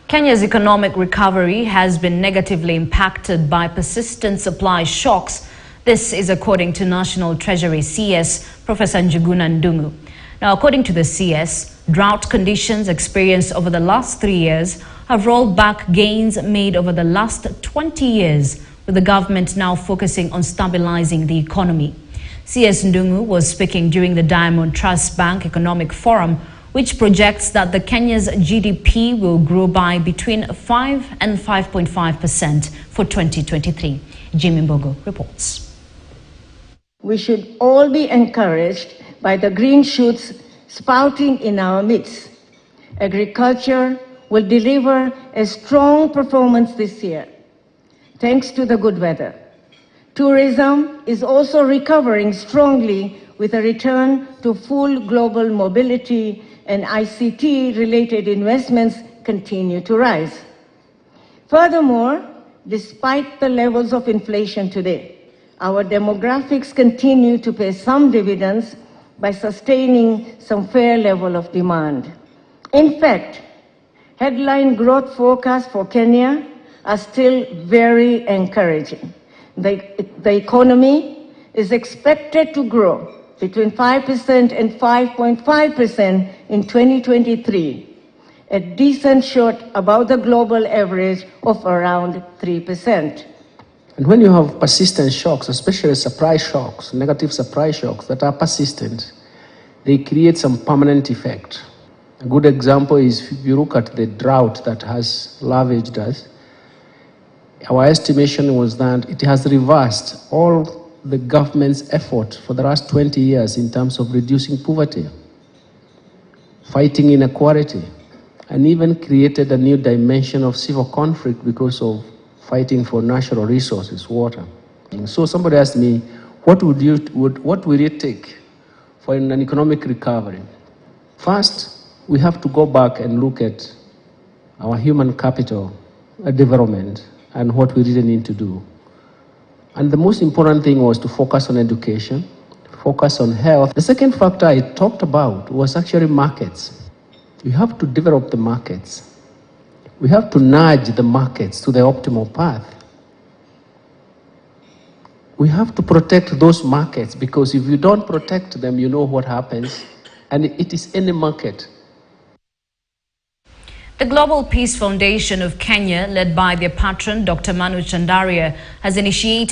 Kenya's economic recovery has been negatively impacted by persistent supply shocks. This is according to National Treasury CS, Professor Njuguna Ndung'u. Now, according to the CS, drought conditions experienced over the last 3 years have rolled back gains made over the last 20 years, with the government now focusing on stabilizing the economy. CS Ndung'u was speaking during the Diamond Trust Bank Economic Forum, which projects that the Kenya's GDP will grow by between 5 and 5.5% for 2023. Jimmy Mbogo reports. We should all be encouraged by the green shoots sprouting in our midst. Agriculture will deliver a strong performance this year, thanks to the good weather. Tourism is also recovering strongly with a return to full global mobility, and ICT-related investments continue to rise. Furthermore, despite the levels of inflation today, our demographics continue to pay some dividends by sustaining some fair level of demand. In fact, headline growth forecasts for Kenya are still very encouraging. The economy is expected to grow between 5% and 5.5% in 2023, a decent short above the global average of around 3%. And when you have persistent shocks, especially surprise shocks, negative surprise shocks that are persistent, they create some permanent effect. A good example is if you look at the drought that has ravaged us. Our estimation was that it has reversed all the government's effort for the last 20 years in terms of reducing poverty, fighting inequality, and even created a new dimension of civil conflict because of fighting for natural resources, water. And so somebody asked me, what will it take for an economic recovery? First, we have to go back and look at our human capital development and what we really need to do. And the most important thing was to focus on education, focus on health. The second factor I talked about was actually markets. We have to develop the markets. We have to nudge the markets to the optimal path. We have to protect those markets, because if you don't protect them, you know what happens. And it is any market. The Global Peace Foundation of Kenya, led by their patron, Dr. Manu Chandaria, has initiated